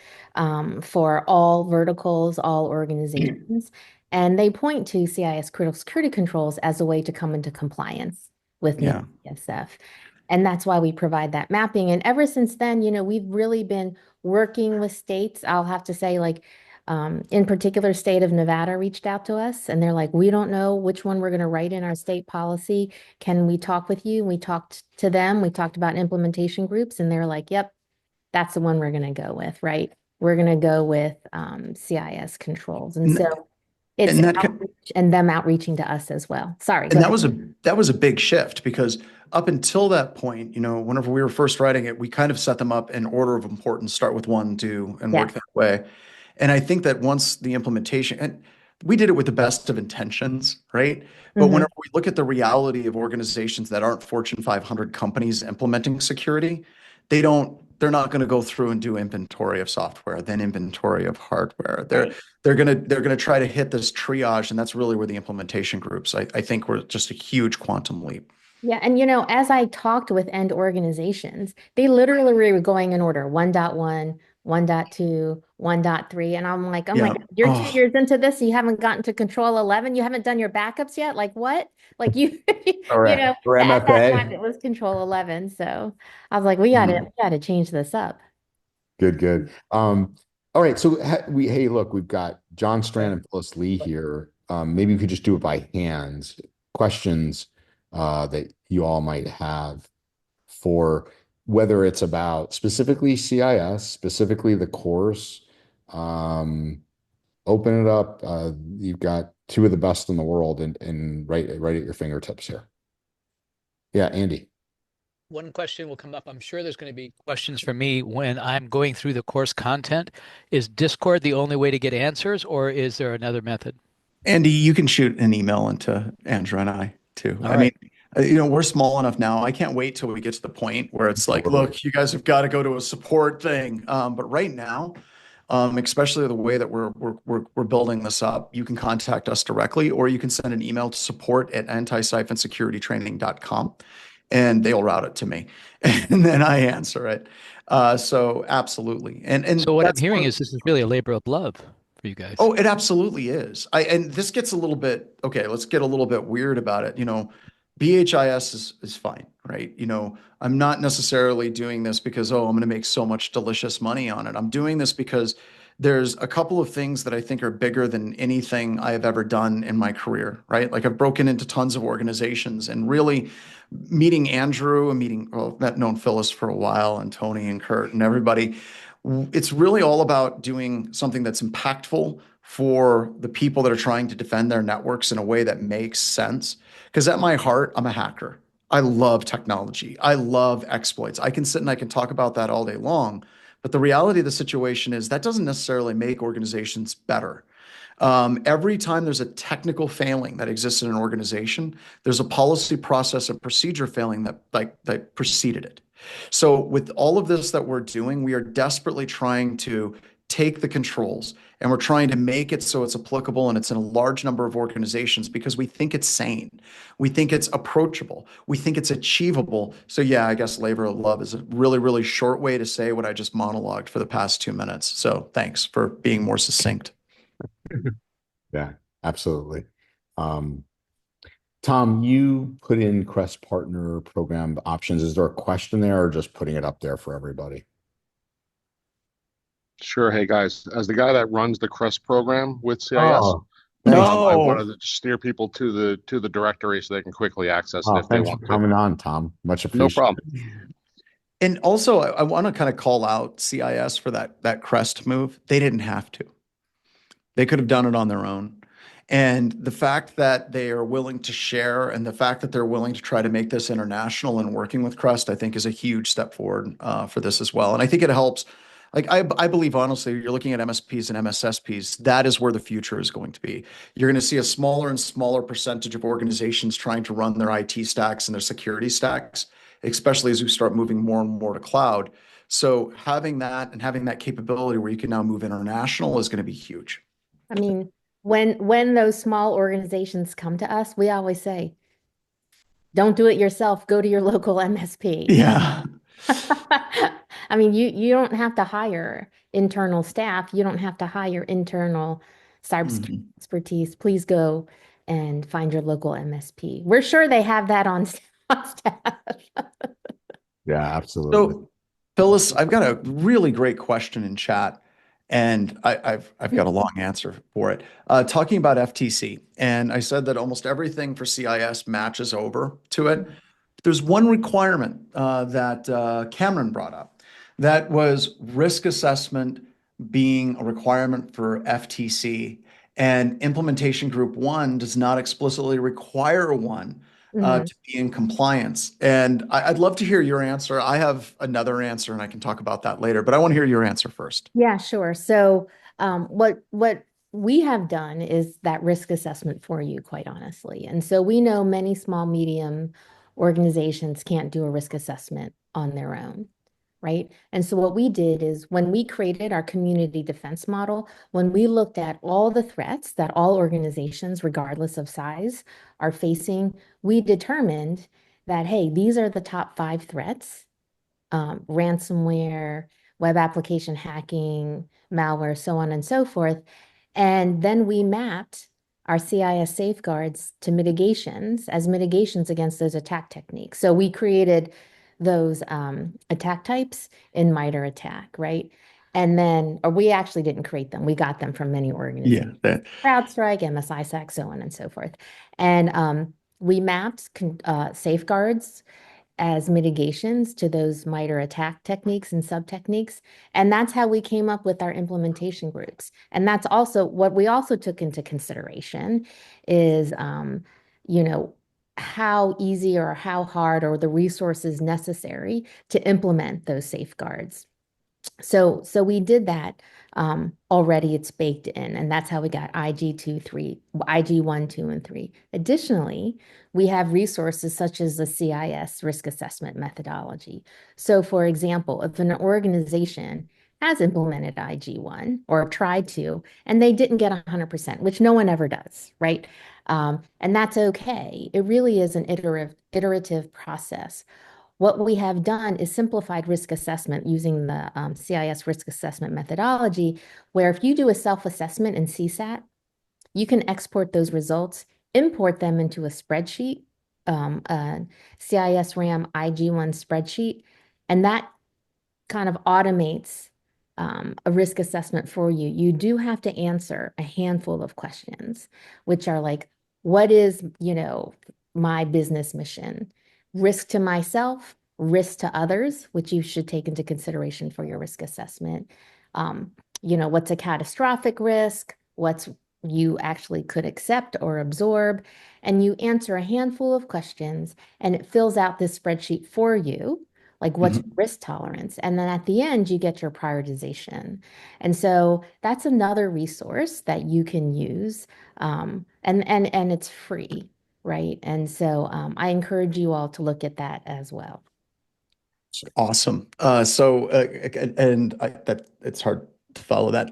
for all verticals, all organizations, and they point to CIS critical security controls as a way to come into compliance with Yeah. CSF. And that's why we provide that mapping. And ever since then, we've really been working with states. I'll have to say, like, in particular, state of Nevada reached out to us and they're like, we don't know which one we're going to write in our state policy. Can we talk with you? We talked to them. We talked about implementation groups and they're like, yep, that's the one we're going to go with, right? We're going to go with CIS controls. And And, so it's and that outreach and them outreaching to us as well. Sorry, go And ahead. that was a big shift because up until that point, whenever we were first writing it, we kind of set them up in order of importance, start with one, two, and Yeah. work that way. And I think that once the implementation, and we did it with the best of intentions, right? But Mhm. whenever we look at the reality of organizations that aren't Fortune 500 companies implementing security, they're not going to go through and do inventory of software, then inventory of hardware. Right. They're gonna try to hit this triage, and that's really where the implementation groups, I think, were just a huge quantum leap. Yeah, and as I talked with end organizations, they literally were going in order 1.1, 1.2, 1.3. And I'm like, oh my Yeah. God, you're two Oh, years into this, you haven't gotten to control 11, you haven't done your backups yet. Like what? Like Or, or at that time MFA. it was control 11. So I was like, we gotta change this up. Good, good. All right. So hey, look, we've got John Strand and Phyllis Lee here. Maybe we could just do it by hands. Questions that you all might have for whether it's about specifically CIS, specifically the course. Um, Open it up. You've got two of the best in the world and right at your fingertips here. Yeah, Andy. One question will come up. I'm sure there's going to be questions for me when I'm going through the course content. Is Discord the only way to get answers, or is there another method? Andy, you can shoot an email into Andrew and I too. All I mean, right. we're small enough now. I can't wait till we get to the point where it's like, Totally. look, you guys have got to go to a support thing. But right now, especially the way that we're building this up, you can contact us directly, or you can send an email to support@anti-securitytraining.com, and they'll route it to me, and then I answer it. So absolutely, So and what I'm that's hearing one. is this is really a labor of love for you guys. Oh, it absolutely is. And this gets a little bit, okay, let's get a little bit weird about it. BHIS is fine, right? I'm not necessarily doing this because, oh, I'm going to make so much delicious money on it. I'm doing this because there's a couple of things that I think are bigger than anything I have ever done in my career, right? Like I've broken into tons of organizations and really meeting Andrew and I've known Phyllis for a while and Tony and Kurt and everybody. It's really all about doing something that's impactful for the people that are trying to defend their networks in a way that makes sense. Because at my heart, I'm a hacker. I love technology. I love exploits. I can sit and I can talk about that all day long. But the reality of the situation is that doesn't necessarily make organizations better. Every time there's a technical failing that exists in an organization, there's a policy, process, and procedure failing that preceded it. So with all of this that we're doing, we are desperately trying to take the controls and we're trying to make it so it's applicable and it's in a large number of organizations because we think it's sane. We think it's approachable. We think it's achievable. So yeah, I guess labor of love is a really, really short way to say what I just monologued for the past 2 minutes. So thanks for being more succinct. Yeah, absolutely. Um, Tom, you put in Crest Partner Program options. Is there a question there or just putting it up there for everybody? Sure. Hey guys, as the guy that runs the CREST program with CIS, Oh, thanks. I No. wanted to steer people to the directory so they can quickly access it Oh, if they thanks for want to. coming on, Tom. Much No appreciated. problem. And also, I want to kind of call out CIS for that Crest move. They didn't have to. They could have done it on their own. And the fact that they are willing to share and the fact that they're willing to try to make this international and working with Crest, I think is a huge step forward for this as well. And I think it helps. Like I believe honestly, you're looking at MSPs and MSSPs, that is where the future is going to be. You're going to see a smaller and smaller percentage of organizations trying to run their IT stacks and their security stacks, especially as we start moving more and more to cloud. So having that and having that capability where you can now move international is going to be huge. I mean, when those small organizations come to us, we always say, don't do it yourself, go to your local MSP. Yeah. I mean, you don't have to hire internal staff. You don't have to hire internal cybersecurity expertise. Please go and find your local MSP. We're sure they have that on staff. Yeah, absolutely. So, Phyllis, I've got a really great question in chat, and I've got a long answer for it. Talking about FTC, and I said that almost everything for CIS matches over to it. There's one requirement that Cameron brought up, that was risk assessment being a requirement for FTC, and implementation group one does not explicitly require one Mhm. to be in compliance. And I'd love to hear your answer. I have another answer, and I can talk about that later, but I want to hear your answer first. Yeah, sure. So, what we have done is that risk assessment for you, quite honestly. And so we know many small, medium organizations can't do a risk assessment on their own, right? And so what we did is when we created our community defense model, when we looked at all the threats that all organizations, regardless of size, are facing, we determined that, hey, these are the top 5 threats: ransomware, web application hacking, malware, so on and so forth. And then we mapped our CIS safeguards to mitigations as mitigations against those attack techniques. So we created those attack types in MITRE ATT&CK, right? And then, or we actually didn't create them. We got them from many organizations. Yeah. CrowdStrike, MSISAC, so on and so forth. And we mapped safeguards as mitigations to those MITRE ATT&CK techniques and sub-techniques. And that's how we came up with our implementation groups. And that's also what we also took into consideration is, how easy or how hard or the resources necessary to implement those safeguards. So we did that already. It's baked in, and that's how we got IG 1, 2, and 3. Additionally, we have resources such as the CIS risk assessment methodology. So for example, if an organization has implemented IG1 or tried to, and they didn't get 100%, which no one ever does, right? And that's okay. It really is an iterative process. What we have done is simplified risk assessment using the CIS risk assessment methodology, where if you do a self-assessment in CSAT, you can export those results, import them into a spreadsheet, a CIS RAM IG1 spreadsheet, and that kind of automates a risk assessment for you. You do have to answer a handful of questions, which are like, what is, my business mission? Risk to myself, risk to others, which you should take into consideration for your risk assessment. What's a catastrophic risk? What's you actually could accept or absorb? And you answer a handful of questions, and it fills out this spreadsheet for you, like what's your risk tolerance? And then at the end, you get your prioritization. And so that's another resource that you can use. And it's free, right? And so I encourage you all to look at that as well. Awesome. That it's hard to follow that.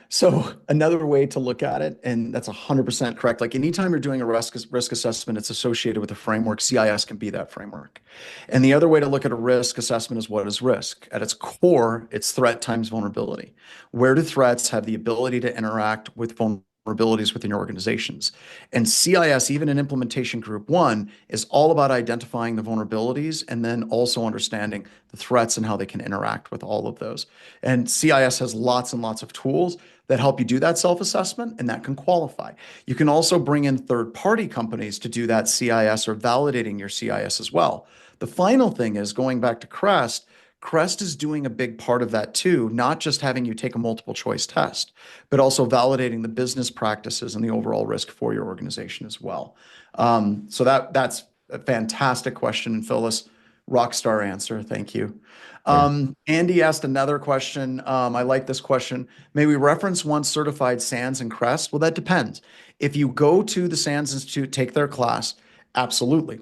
So another way to look at it, and that's 100% correct. Like anytime you're doing a risk assessment, it's associated with a framework. CIS can be that framework. And the other way to look at a risk assessment is, what is risk? At its core, it's threat times vulnerability. Where do threats have the ability to interact with vulnerabilities within your organizations? And CIS, even in implementation group 1, is all about identifying the vulnerabilities and then also understanding the threats and how they can interact with all of those. And CIS has lots and lots of tools that help you do that self-assessment, and that can qualify. You can also bring in third-party companies to do that CIS or validating your CIS as well. The final thing is, going back to Crest Crest is doing a big part of that too, not just having you take a multiple choice test, but also validating the business practices and the overall risk for your organization as well. So that's a fantastic question, and Phyllis, rock star answer. Thank you. Andy asked another question. I like this question. May we reference once certified SANS and Crest? Well, that depends. If you go to the SANS Institute, take their class, absolutely.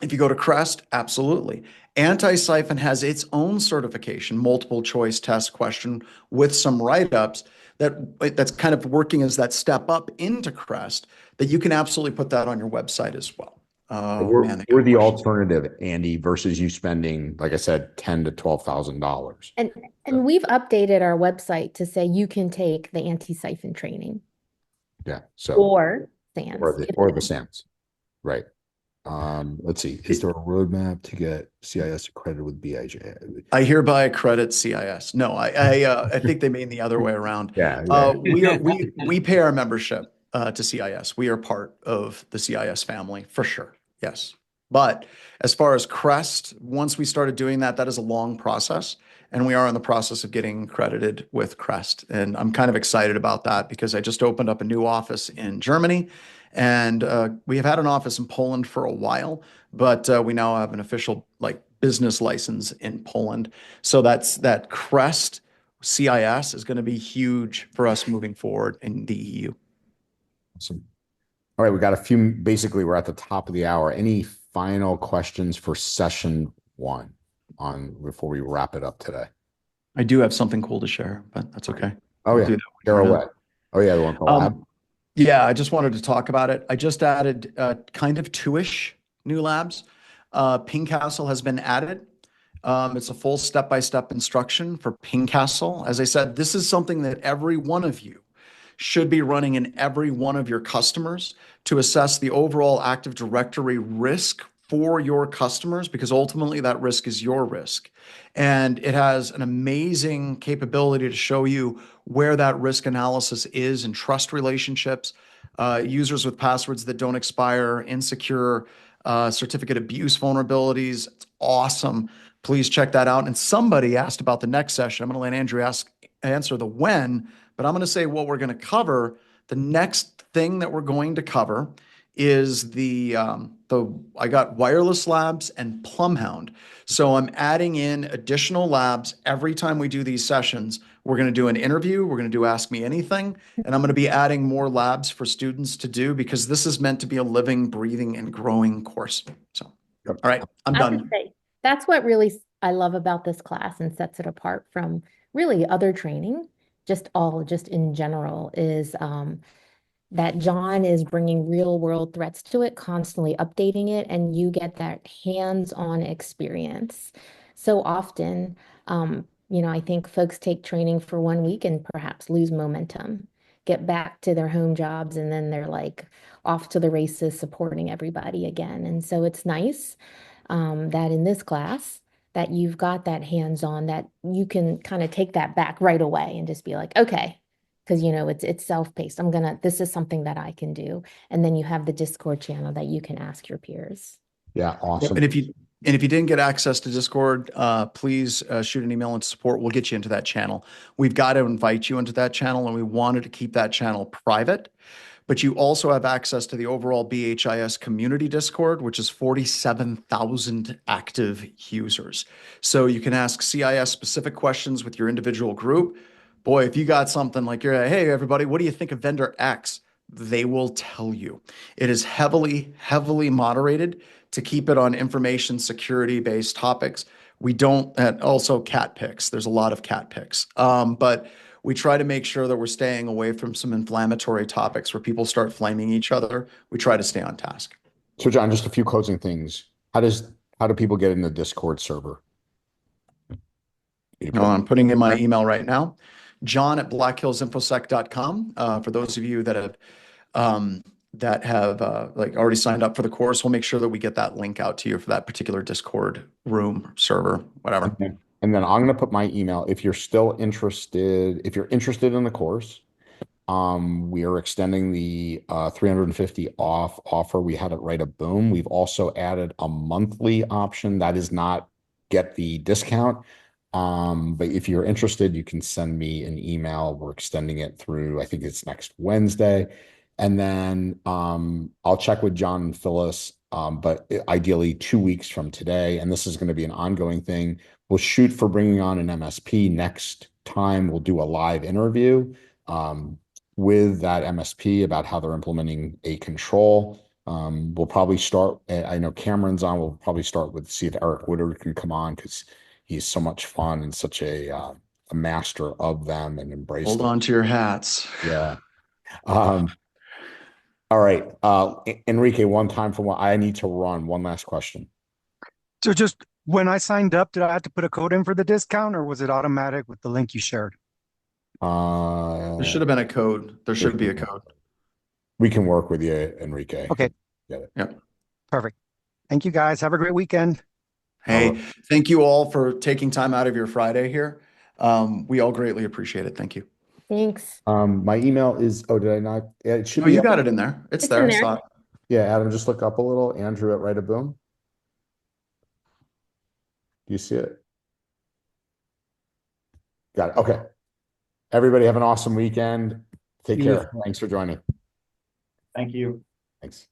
If you go to Crest, absolutely. Anti-Siphon has its own certification, multiple choice test question with some write-ups that's kind of working as that step up into Crest that you can absolutely put that on your website as well. Oh man, they We're got the questions. alternative, Andy, versus you spending, like I said, $10,000 to $12,000. And we've updated our website to say you can take the anti-siphon training Yeah. So or SANS. or the SAMs. Right. Let's see. Is there a roadmap to get CIS accredited with BIJ? I hereby accredit CIS. No, I think they mean the other way around. Yeah. We pay our membership to CIS. We are part of the CIS family for sure. Yes. But as far as Crest, once we started doing that, that is a long process. And we are in the process of getting accredited with Crest. And I'm kind of excited about that because I just opened up a new office in Germany. And we have had an office in Poland for a while, but we now have an official like business license in Poland. So that Crest CIS is going to be huge for us moving forward in the EU. Awesome. All right, we got a few, basically we're at the top of the hour. Any final questions for session one before we wrap it up today? I do have something cool to share, but that's okay. Oh yeah, share away. Oh yeah, the one for lab. Yeah, I just wanted to talk about it. I just added kind of two-ish new labs. Ping Castle has been added. It's a full step-by-step instruction for Ping Castle. As I said, this is something that every one of you should be running in every one of your customers to assess the overall Active Directory risk for your customers, because ultimately that risk is your risk. And it has an amazing capability to show you where that risk analysis is in trust relationships, users with passwords that don't expire, insecure, certificate abuse vulnerabilities. It's awesome. Please check that out. And somebody asked about the next session. I'm going to let Andrew answer the when, but I'm going to say what we're going to cover. The next thing that we're going to cover is I got wireless labs and Plumhound. So I'm adding in additional labs every time we do these sessions. We're going to do an interview. We're going to do Ask Me Anything. And I'm going to be adding more labs for students to do because this is meant to be a living, breathing, and growing course. So, all right, I'm done. That's what really I love about this class and sets it apart from really other training, just in general, is that John is bringing real world threats to it, constantly updating it, and you get that hands-on experience. So often, I think folks take training for 1 week and perhaps lose momentum, get back to their home jobs, and then they're like off to the races supporting everybody again. And so it's nice that in this class that you've got that hands-on that you can kind of take that back right away and just be like, okay, because it's self-paced. This is something that I can do. And then you have the Discord channel that you can ask your peers. Yeah, awesome. And if you didn't get access to Discord, please shoot an email into support. We'll get you into that channel. We've got to invite you into that channel, and we wanted to keep that channel private. But you also have access to the overall BHIS community Discord, which is 47,000 active users. So you can ask CIS specific questions with your individual group. Boy, if you got something like hey, everybody, what do you think of vendor X? They will tell you. It is heavily, heavily moderated to keep it on information security based topics. We don't, and also cat picks. There's a lot of cat picks. But we try to make sure that we're staying away from some inflammatory topics where people start flaming each other. We try to stay on task. So John, just a few closing things. How do people get in the Discord server? I'm putting in my email right now, john@blackhillsinfosec.com. For those of you that have already signed up for the course, we'll make sure that we get that link out to you for that particular Discord room, server, whatever. And then I'm going to put my email. If you're interested in the course, we are extending the 350 off offer. We had it right at boom. We've also added a monthly option that is not get the discount. But if you're interested, you can send me an email. We're extending it through, I think it's next Wednesday. And then I'll check with John and Phyllis, but ideally 2 weeks from today. And this is going to be an ongoing thing. We'll shoot for bringing on an MSP next time. We'll do a live interview with that MSP about how they're implementing a control. We'll probably start, I know Cameron's on, we'll probably start with, see if Eric Woodard can come on because he's so much fun and such a master of them and embrace Hold them. on to your hats. Yeah. All right. Enrique, one time for what I need to run. One last question. So just when I signed up, did I have to put a code in for the discount or was it automatic with the link you shared? There should have been a code. There should be a code. We can work with you, Enrique. Okay. Get it. Yep. Perfect. Thank you guys. Have a great weekend. Hey, thank you all for taking time out of your Friday here. We all greatly appreciate it. Thank you. Thanks. My email is, oh, did I not? It should Oh, be you up. got it in there. It's It's there. in I there. saw it. Yeah, Adam, just look up a little. Andrew at Write a Boom. Do you see it? Got it. Okay. Everybody have an awesome weekend. Take See ya. care. Thanks for joining. Thank you. Thanks.